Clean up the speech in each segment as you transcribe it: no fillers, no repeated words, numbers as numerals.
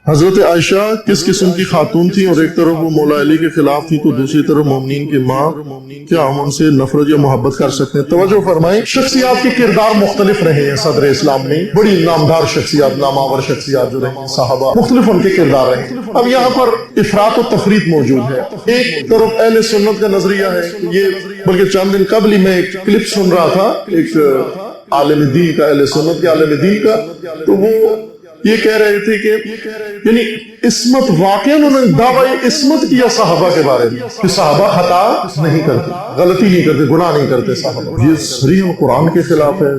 حضرت عائشہ کس قسم کی خاتون تھی اور ایک طرف وہ مولا علی کے خلاف تھی تو دوسری طرف مومنین کی ماں، کیا ہم ان سے نفرت یا محبت کر سکتے ہیں؟ توجہ فرمائیں، شخصیات کے کردار مختلف رہے ہیں صدر اسلام میں، بڑی نامدار شخصیات، نامآور شخصیات جو رہے ہیں صحابہ، مختلف ان کے کردار رہے ہیں۔ اب یہاں پر افراط و تفریط موجود ہے۔ ایک طرف اہل سنت کا نظریہ ہے، یہ بلکہ چند دن قبل ہی میں ایک کلپ سن رہا تھا ایک عالم دین کا، اہل سنت کے عالم دین کا، تو وہ یہ کہہ رہے تھے کہ یعنی عصمت، واقعا انہوں نے دعویٰ عصمت کیا صحابہ کے بارے میں کہ صحابہ خطا نہیں کرتے، غلطی نہیں کرتے، گناہ نہیں کرتے صحابہ۔ یہ صریح قرآن کے خلاف ہے،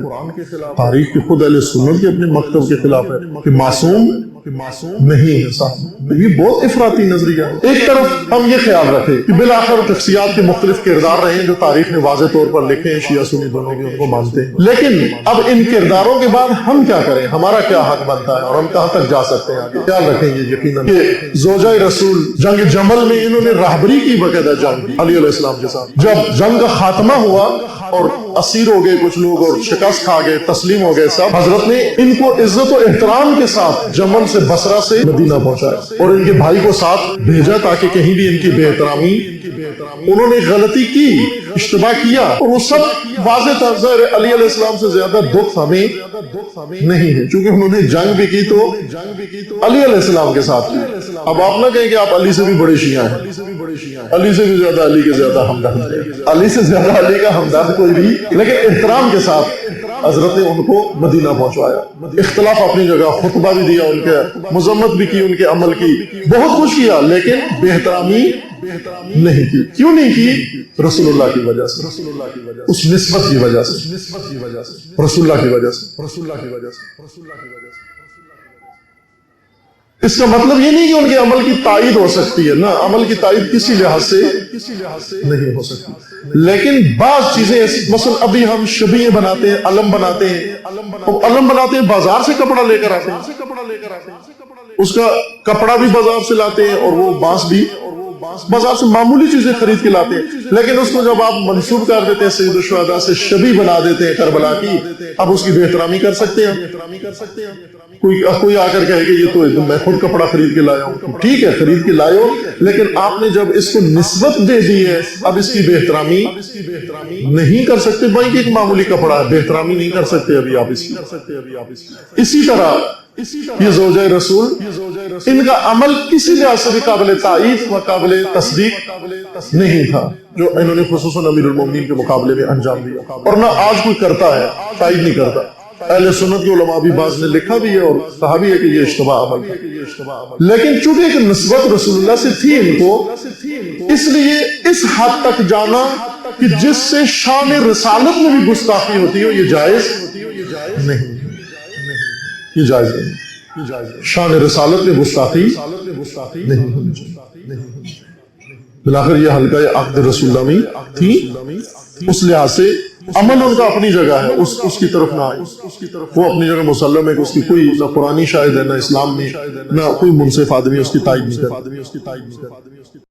تاریخ کے خود اہل سنت کے اپنے مکتب کے خلاف ہے کہ معصوم نہیں ہے صاحب۔ یہ بہت افراطی نظریہ ہے۔ ایک طرف ہم یہ خیال رکھیں کہ بالآخر شخصیات کے مختلف کردار رہے ہیں جو تاریخ نے واضح طور پر لکھے ہیں، شیعہ سنی دونوں بھی ان کو مانتے ہیں، لیکن اب ان کرداروں کے بعد ہم کیا کریں؟ ہمارا کیا حق بنتا ہے اور ہم کہاں تک جا سکتے ہیں آگے؟ خیال رکھیں گے یقیناً کہ زوجہ رسول جنگ جمل میں انہوں نے راہبری کی، باقاعدہ جنگ علی علیہ السلام کے ساتھ۔ جب جنگ کا خاتمہ ہوا اور اسیر ہو گئے کچھ لوگ اور شکست کھا گئے، تسلیم ہو گئے سب، حضرت نے ان کو عزت و احترام کے ساتھ جمل سے بصرہ سے مدینہ پہنچایا اور ان کے بھائی کو ساتھ بھیجا تاکہ کہیں بھی ان کی بے احترامی، انہوں نے غلطی کی، اشتباہ کیا، اور وہ سب واضح تھا۔ علی علیہ السلام سے زیادہ دکھ ہمیں نہیں ہے، چونکہ انہوں نے جنگ بھی کی تو علی علیہ السلام کے ساتھ کی۔ اب آپ نہ کہیں کہ آپ علی سے بھی بڑے شیعہ ہیں، علی سے بھی زیادہ علی کے زیادہ ہمدرد ہے، علی سے زیادہ علی کا ہمدرد کوئی بھی، لیکن احترام کے ساتھ حضرت نے ان کو مدینہ پہنچوایا۔ اختلاف اپنی جگہ، خطبہ بھی دیا ان کے، مذمت بھی کی ان کے عمل کی، بہت کچھ کیا، لیکن بے احترامی نہیں کی۔ کیوں نہیں کی؟ رسول اللہ کی وجہ سے، اس نسبت کی وجہ سے، رسول اللہ کی وجہ سے۔ اس کا مطلب یہ نہیں کہ ان کے عمل کی تائید ہو سکتی ہے، نہ، عمل کی تائید کسی لحاظ سے نہیں ہو سکتی، لیکن بعض چیزیں مثلا ابھی ہم شبیہ بناتے ہیں، علم بناتے ہیں، بازار سے کپڑا لے کر آتے ہیں، اس کا کپڑا بھی بازار سے لاتے ہیں اور وہ بانس بھی بازار سے معمولی چیزیں خرید کے لاتے ہیں، لیکن اس کو جب آپ منسوب کر دیتے ہیں سید الشہداء سے، شبیہ بنا دیتے ہیں کربلا کی، اب اس کی بے احترامی کر سکتے ہیں؟ کوئی آ کر کہے کہ یہ تو میں خود کپڑا خرید کے لایا ہوں، ٹھیک ہے خرید کے لائے ہو، لیکن آپ نے جب اس کو نسبت دے دی ہے، اب اس کی بے احترامی نہیں کر سکتے۔ بھائی ایک معمولی کپڑا ہے، بے احترامی نہیں کر سکتے ابھی آپ اس کی۔ اسی طرح یہ زوجہ رسول، ان کا عمل کسی لحاظ سے بھی قابل تائید و قابل تصدیق نہیں تھا جو انہوں نے خصوصاً امیر المومنین کے مقابلے میں انجام دیا، اور نہ آج کوئی کرتا ہے، تائید نہیں کرتا۔ اہل سنت کے علماء بھی بعض نے لکھا بھی ہے اور کہا بھی ہے کہ یہ اشتباہ عمل تھا، لیکن چونکہ ایک نسبت رسول اللہ سے تھی ان کو، اس لیے اس حد تک جانا کہ جس سے شان رسالت میں بھی گستاخی ہوتی ہو، یہ جائز نہیں، یہ جائز نہیں، شان رسالت میں گستاخی نہیں ہونی چاہیے۔ بلاخر یہ حلقہ عقد رسول اللہ میں تھی، اس لحاظ سے عمل ان کا اپنی جگہ ہے، اس کی طرف نہ آئے، وہ اپنی جگہ مسلم ہے کہ اس کی کوئی نہ قرآنی شاہد ہے، نہ اسلام میں، نہ کوئی منصف آدمی اس کی تائید نہیں کرتا۔